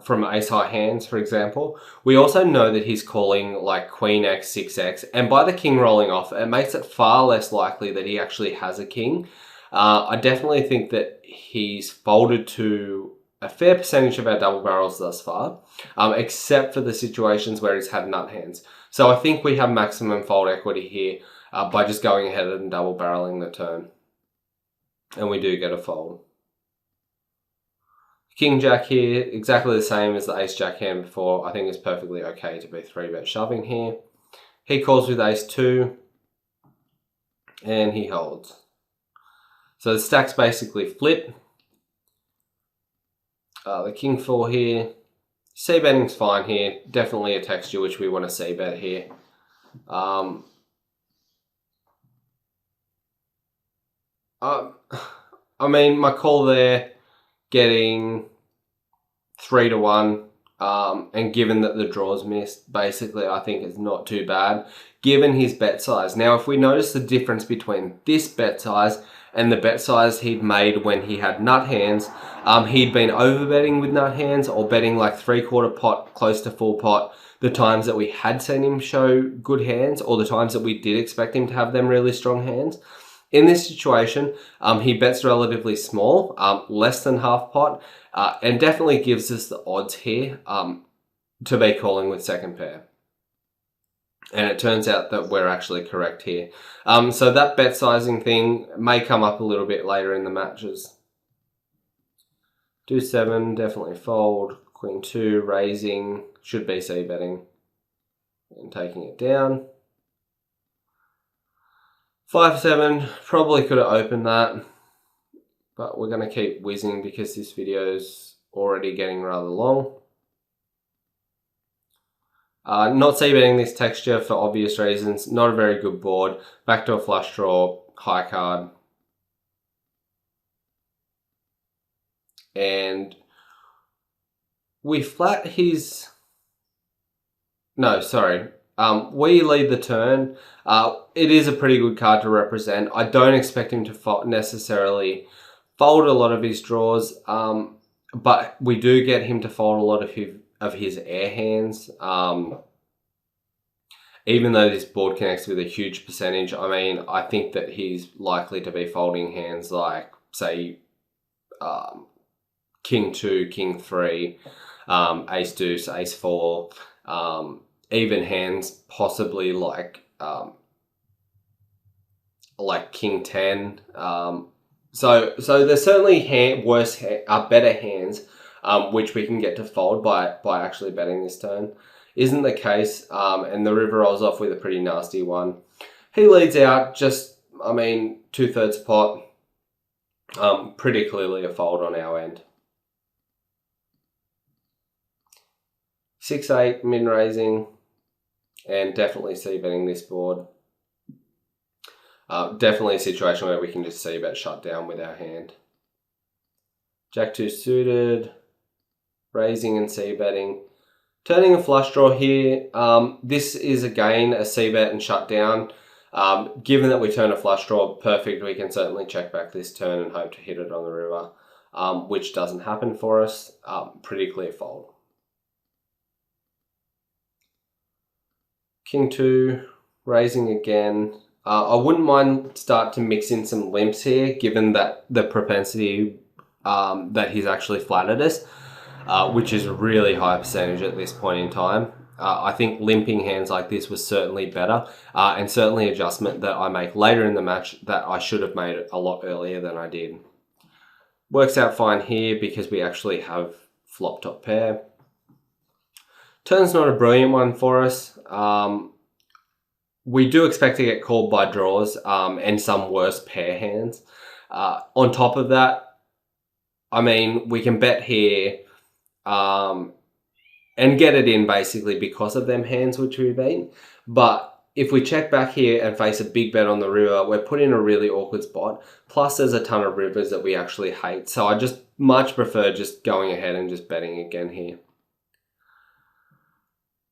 from ace-high hands, for example. We also know that he's calling like Queen X, 6X, and by the king rolling off, it makes it far less likely that he actually has a king. I definitely think that he's folded to a fair percentage of our double barrels thus far, except for the situations where he's had nut hands. So I think we have maximum fold equity here by just going ahead and double barreling the turn. And we do get a fold. King Jack here, exactly the same as the Ace Jack hand before. I think it's perfectly okay to be 3-bet shoving here. He calls with Ace 2. And he holds. So the stacks basically flip. The King 4 here. C-betting's fine here. Definitely a texture which we want to c-bet here. I mean, my call there, getting 3-1, and given that the draws missed, basically I think it's not too bad, given his bet size. Now, if we notice the difference between this bet size and the bet size he'd made when he had nut hands, he'd been overbetting with nut hands or betting like 3/4 pot, close to full pot, the times that we had seen him show good hands or the times that we did expect him to have them really strong hands. In this situation, he bets relatively small, less than half pot, and definitely gives us the odds here to be calling with second pair. And it turns out that we're actually correct here. So that bet sizing thing may come up a little bit later in the matches. Do 7, definitely fold. Queen 2, raising, should be c-betting. And taking it down. 5-7, probably could have opened that, but we're going to keep whizzing because this video's already getting rather long. Not c-betting this texture for obvious reasons, not a very good board. Back to a flush draw, high card. And we flat his... No, sorry. We lead the turn. It is a pretty good card to represent. I don't expect him to necessarily fold a lot of his draws, but we do get him to fold a lot of his air hands. even though this board connects with a huge percentage, I mean, I think that he's likely to be folding hands like, say, King 2, King 3, Ace Deuce, Ace 4, even hands possibly like King 10. So there's certainly better hands which we can get to fold by actually betting this turn. Isn't the case, and the river rolls off with a pretty nasty one. He leads out just, I mean, 2/3 pot. Pretty clearly a fold on our end. 6-8 min raising, and definitely c-betting this board. Definitely a situation where we can just c-bet shut down with our hand. Jack 2 suited, raising and c-betting. Turning a flush draw here, this is again a c-bet and shut down. Given that we turn a flush draw perfect, we can certainly check back this turn and hope to hit it on the river, which doesn't happen for us. Pretty clear fold. King 2, raising again. I wouldn't mind start to mix in some limps here, given that the propensity that he's actually flattered us, which is a really high percentage at this point in time. I think limping hands like this was certainly better, and certainly an adjustment that I make later in the match that I should have made a lot earlier than I did. Works out fine here because we actually have flop top pair. Turn's not a brilliant one for us. We do expect to get called by draws and some worse pair hands. On top of that, I mean, we can bet here and get it in basically because of them hands which we beat. But if we check back here and face a big bet on the river, we're put in a really awkward spot. Plus there's a ton of rivers that we actually hate. So I just much prefer just going ahead and just betting again here.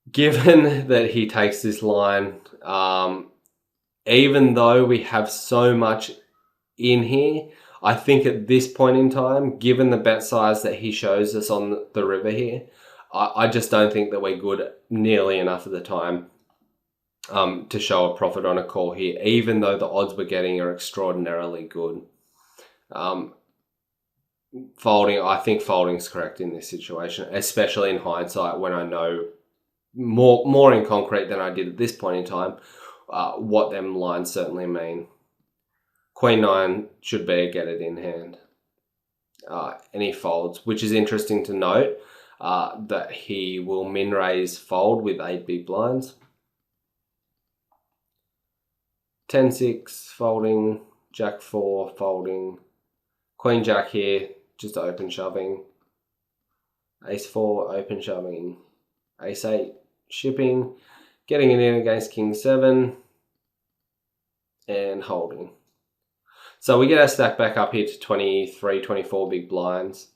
Given that he takes this line, even though we have so much in here, I think at this point in time, given the bet size that he shows us on the river here, I just don't think that we're good nearly enough of the time to show a profit on a call here, even though the odds we're getting are extraordinarily good. Folding, I think folding's correct in this situation, especially in hindsight when I know more in concrete than I did at this point in time what them lines certainly mean. Queen 9 should be a get it in hand. And he folds, which is interesting to note that he will min raise fold with 8 big blinds. 10-6 folding, Jack 4 folding, Queen Jack here just open shoving, Ace 4 open shoving, Ace 8 shipping, getting it in against King 7 and holding. So we get our stack back up here to 23, 24 big blinds.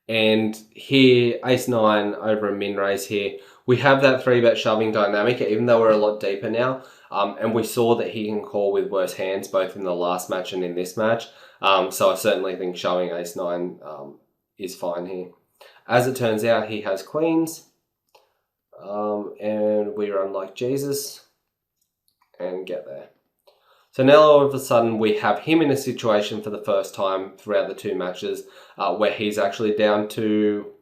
And here, Ace 9 over a min raise here. We have that 3-bet shoving dynamic, even though we're a lot deeper now. And we saw that he can call with worse hands, both in the last match and in this match. So I certainly think shoving Ace 9 is fine here. As it turns out, he has queens. And we run like Jesus and get there. So now all of a sudden we have him in a situation for the first time throughout the 2 matches where he's actually down to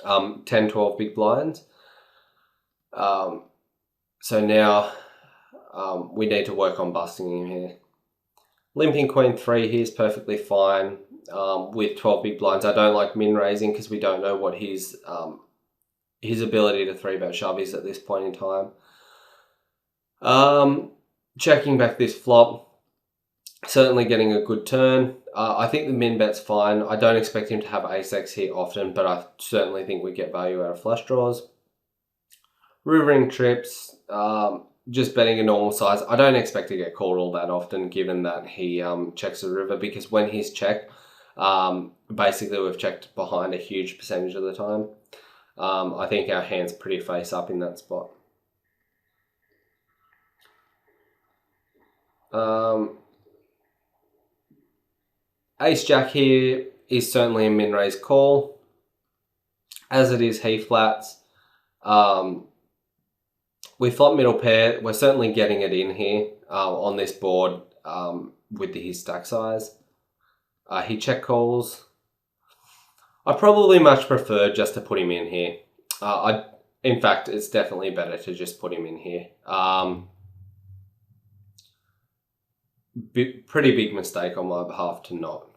10, 12 big blinds. So now we need to work on busting him here. Limping Queen 3 here is perfectly fine with 12 big blinds. I don't like min raising because we don't know what his ability to 3-bet shove is at this point in time. Checking back this flop, certainly getting a good turn. I think the min bet's fine. I don't expect him to have ace-x here often, but I certainly think we get value out of flush draws. Rivering trips, just betting a normal size. I don't expect to get called all that often, given that he checks the river, because when he's checked, basically we've checked behind a huge percentage of the time. I think our hand's pretty face up in that spot. Ace Jack here is certainly a min raise call, as it is he flats. We flop middle pair. We're certainly getting it in here on this board with his stack size. He check calls. I probably much prefer just to put him in here. In fact, it's definitely better to just put him in here. Pretty big mistake on my behalf to not.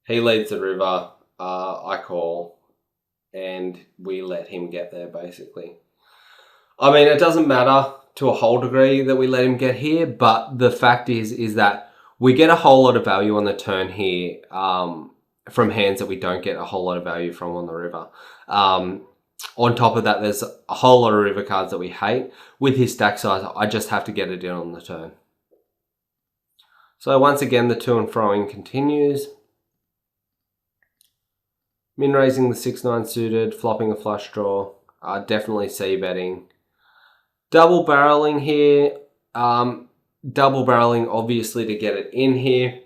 He leads the river. I call, and we let him get there, basically. I mean, it doesn't matter to a whole degree that we let him get here, but the fact is that we get a whole lot of value on the turn here from hands that we don't get a whole lot of value from on the river. On top of that, there's a whole lot of river cards that we hate. With his stack size, I just have to get it in on the turn. So once again, the to and froing continues. Min raising the 6-9 suited, flopping a flush draw. Definitely c-betting. Double barreling here. Double barreling obviously to get it in here.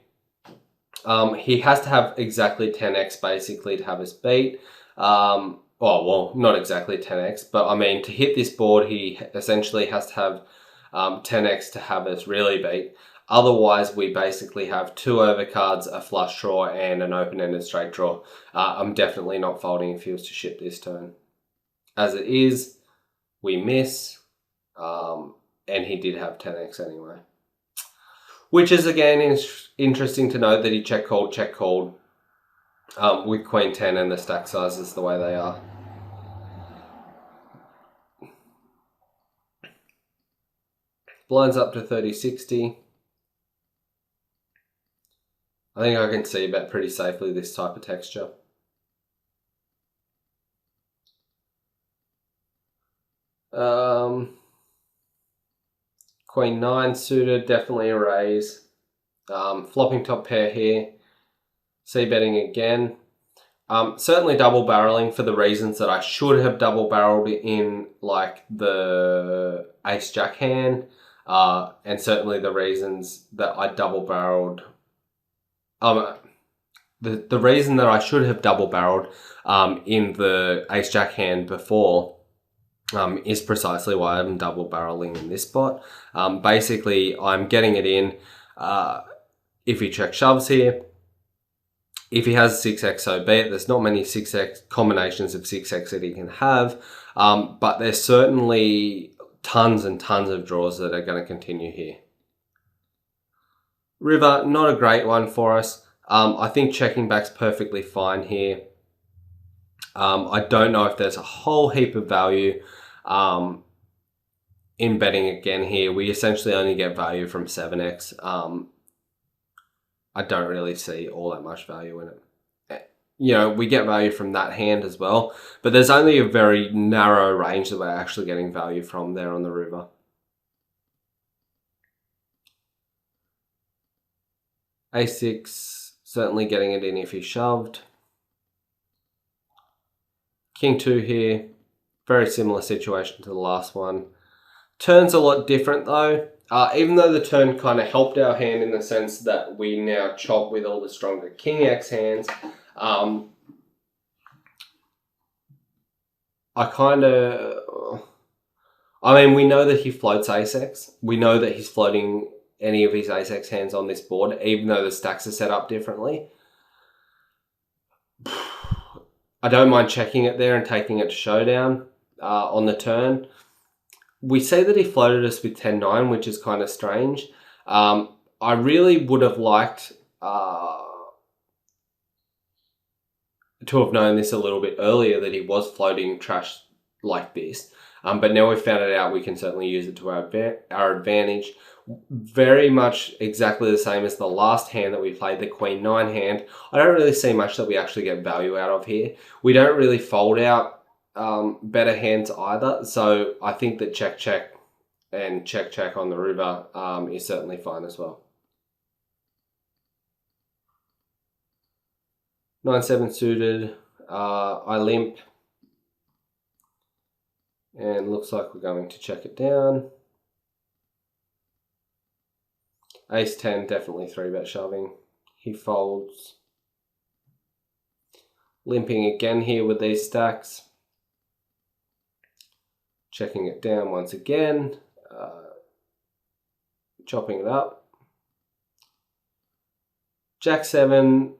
He has to have exactly 10x basically to have us beat. Well, not exactly 10x, but I mean, to hit this board, he essentially has to have 10x to have us really beat. Otherwise, we basically have 2 overcards, a flush draw, and an open-ended straight draw. I'm definitely not folding if he was to ship this turn. As it is, we miss, and he did have 10x anyway. Which is, again, interesting to note that he check called, with Queen 10 and the stack sizes the way they are. Blinds up to 30-60. I think I can c-bet pretty safely this type of texture. Queen 9 suited, definitely a raise. Flopping top pair here. C-betting again. Certainly double barreling for the reasons that I should have double barreled in like the ace-jack hand. And certainly the reasons that I double barreled. The reason that I should have double barreled in the ace-jack hand before is precisely why I'm double barreling in this spot. Basically, I'm getting it in if he check shoves here. If he has 6x, so be it. There's not many 6x combinations of 6x that he can have, but there's certainly tons and tons of draws that are going to continue here. River, not a great one for us. I think checking back's perfectly fine here. I don't know if there's a whole heap of value in betting again here. We essentially only get value from 7x. I don't really see all that much value in it. You know, we get value from that hand as well, but there's only a very narrow range that we're actually getting value from there on the river. A6, certainly getting it in if he shoved. King 2 here, very similar situation to the last one. Turn's a lot different though. Even though the turn kind of helped our hand in the sense that we now chop with all the stronger King X hands, I mean, we know that he floats ace-x. We know that he's floating any of his ace-x hands on this board, even though the stacks are set up differently. I don't mind checking it there and taking it to showdown on the turn. We see that he floated us with 10-9, which is kind of strange. I really would have liked to have known this a little bit earlier, that he was floating trash like this. But now we've found it out, we can certainly use it to our advantage. Very much exactly the same as the last hand that we played, the Queen 9 hand. I don't really see much that we actually get value out of here. We don't really fold out better hands either, so I think that check and check on the river is certainly fine as well. 9-7 suited, I limp, and looks like we're going to check it down. Ace 10, definitely 3-bet shoving. He folds. Limping again here with these stacks. Checking it down once again, chopping it up. Jack 7,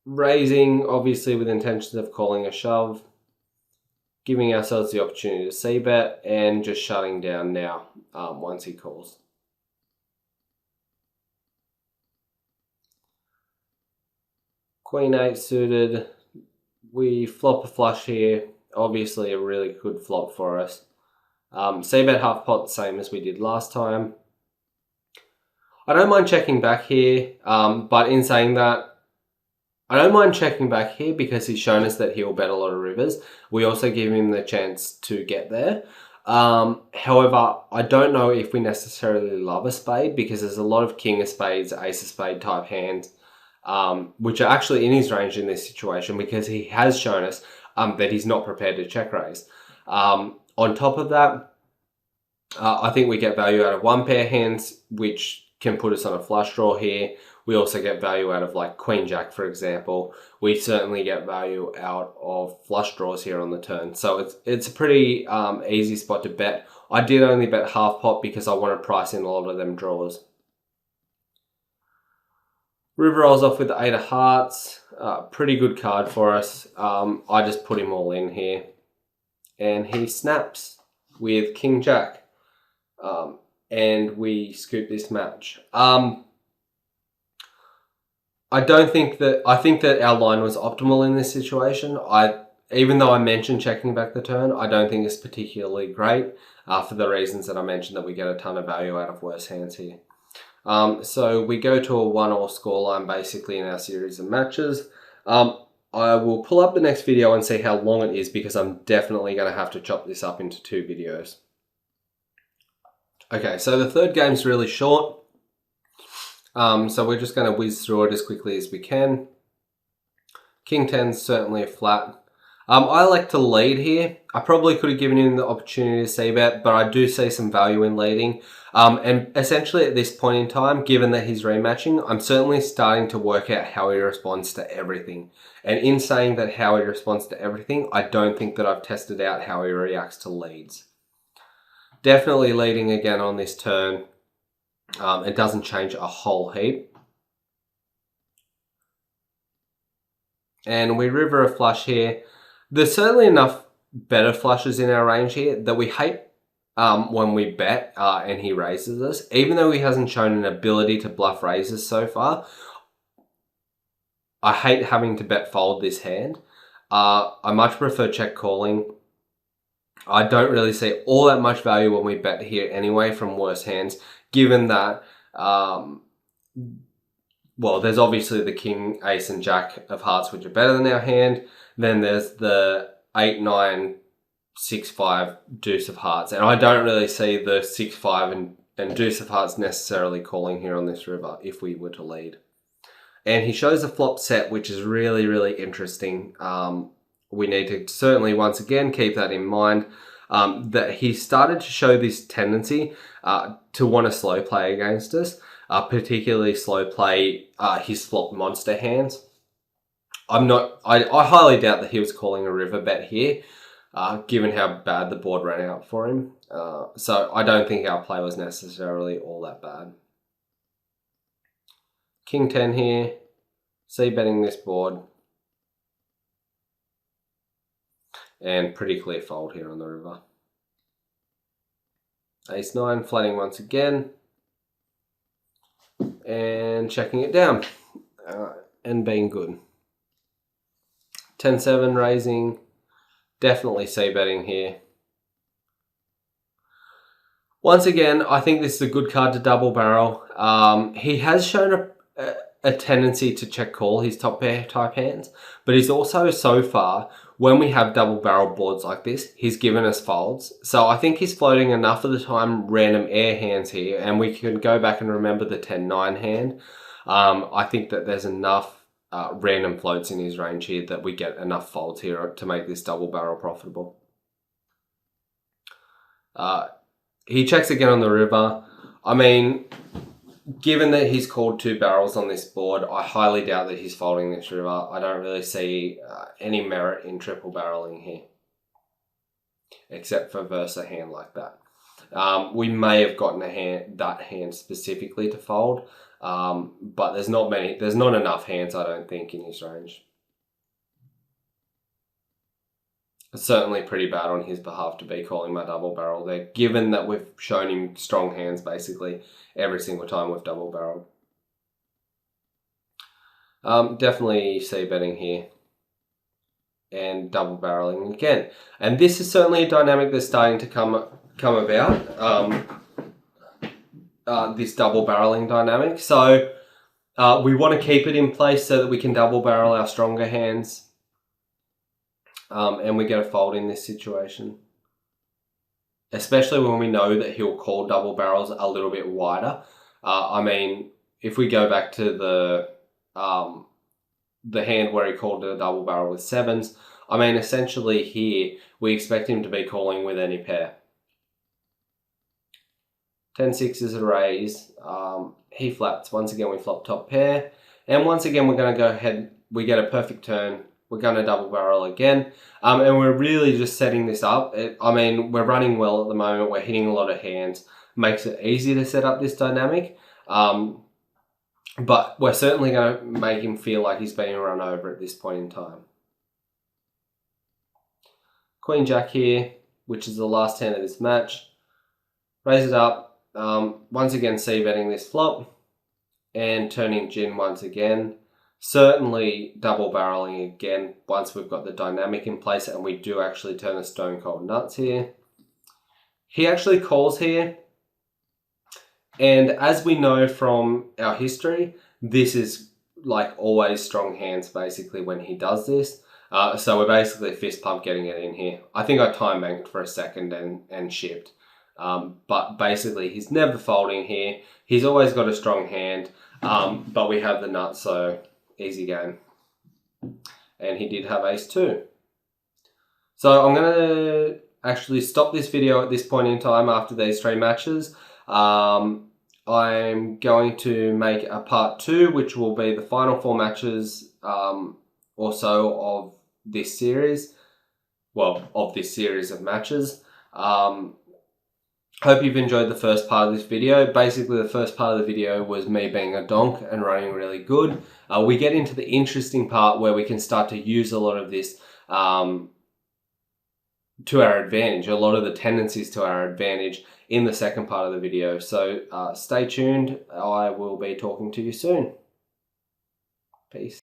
raising, obviously with intentions of calling a shove, giving ourselves the opportunity to c-bet, and just shutting down now once he calls. Queen 8 suited, we flop a flush here, obviously a really good flop for us. C-bet half pot, the same as we did last time. I don't mind checking back here, but in saying that, I don't mind checking back here because he's shown us that he'll bet a lot of rivers. We also give him the chance to get there. However, I don't know if we necessarily love a spade because there's a lot of king of spades, ace of spade type hands, which are actually in his range in this situation because he has shown us that he's not prepared to check raise. On top of that, I think we get value out of one pair hands, which can put us on a flush draw here. We also get value out of like Queen Jack, for example. We certainly get value out of flush draws here on the turn. So it's a pretty easy spot to bet. I did only bet half pot because I want to price in a lot of them draws. River rolls off with the 8 of hearts. Pretty good card for us. I just put him all in here. And he snaps with King Jack. And we scoop this match. I think that our line was optimal in this situation. Even though I mentioned checking back the turn, I don't think it's particularly great for the reasons that I mentioned, that we get a ton of value out of worse hands here. So we go to a 1-all scoreline basically in our series of matches. I will pull up the next video and see how long it is because I'm definitely going to have to chop this up into 2 videos. Okay, so the third game's really short. So we're just going to whiz through it as quickly as we can. King 10's certainly a flat. I like to lead here. I probably could have given him the opportunity to c-bet, but I do see some value in leading. And essentially at this point in time, given that he's rematching, I'm certainly starting to work out how he responds to everything. And in saying that how he responds to everything, I don't think that I've tested out how he reacts to leads. Definitely leading again on this turn. It doesn't change a whole heap. And we river a flush here. There's certainly enough better flushes in our range here that we hate when we bet and he raises us. Even though he hasn't shown an ability to bluff raises so far, I hate having to bet fold this hand. I much prefer check calling. I don't really see all that much value when we bet here anyway from worse hands, given that, well, there's obviously the king, ace, and jack of hearts, which are better than our hand. Then there's the 8, 9, 6, 5 deuce of hearts. And I don't really see the 6, 5 and deuce of hearts necessarily calling here on this river if we were to lead. And he shows a flop set, which is really, really interesting. We need to certainly, once again, keep that in mind, that he started to show this tendency to want to slow play against us, particularly slow play his flop monster hands. I highly doubt that he was calling a river bet here, given how bad the board ran out for him. So I don't think our play was necessarily all that bad. King 10 here, c-betting this board. And pretty clear fold here on the river. Ace 9, flatting once again. And checking it down. And being good. 10-7 raising. Definitely c-betting here. Once again, I think this is a good card to double barrel. He has shown a tendency to check call his top pair type hands, but he's also, so far, when we have double barrel boards like this, he's given us folds. So I think he's floating enough of the time random air hands here, and we can go back and remember the 10-9 hand. I think that there's enough random floats in his range here that we get enough folds here to make this double barrel profitable. He checks again on the river. I mean, given that he's called 2 barrels on this board, I highly doubt that he's folding this river. I don't really see any merit in triple barreling here. except for versus a hand like that. We may have gotten that hand specifically to fold, but there's not enough hands, I don't think, in his range. It's certainly pretty bad on his behalf to be calling my double barrel there, given that we've shown him strong hands basically every single time we've double barreled. Definitely c-betting here and double barreling again. And this is certainly a dynamic that's starting to come about, this double barreling dynamic. So we want to keep it in place so that we can double barrel our stronger hands. And we get a fold in this situation. Especially when we know that he'll call double barrels a little bit wider. I mean, if we go back to the hand where he called a double barrel with sevens, I mean, essentially here, we expect him to be calling with any pair. 10-6 is a raise. He flaps. Once again, we flop top pair. And once again, we're going to go ahead. We get a perfect turn. We're going to double barrel again. And we're really just setting this up. I mean, we're running well at the moment. We're hitting a lot of hands. Makes it easy to set up this dynamic. But we're certainly going to make him feel like he's being run over at this point in time. Queen Jack here, which is the last hand of this match. Raise it up. Once again, c-betting this flop. And turning gin once again. Certainly double barreling again once we've got the dynamic in place, and we do actually turn a stone cold nuts here. He actually calls here. And as we know from our history, this is like always strong hands basically when he does this. So we're basically fist pump getting it in here. I think I time banked for a second and shipped. But basically he's never folding here. He's always got a strong hand, but we have the nuts, so easy game. And he did have ace-2. So I'm going to actually stop this video at this point in time after these 3 matches. I'm going to make a part 2, which will be the final 4 matches or so of this series. Well, of this series of matches. Hope you've enjoyed the first part of this video. Basically, the first part of the video was me being a donk and running really good. We get into the interesting part where we can start to use a lot of this to our advantage, a lot of the tendencies to our advantage in the second part of the video. So stay tuned. I will be talking to you soon. Peace.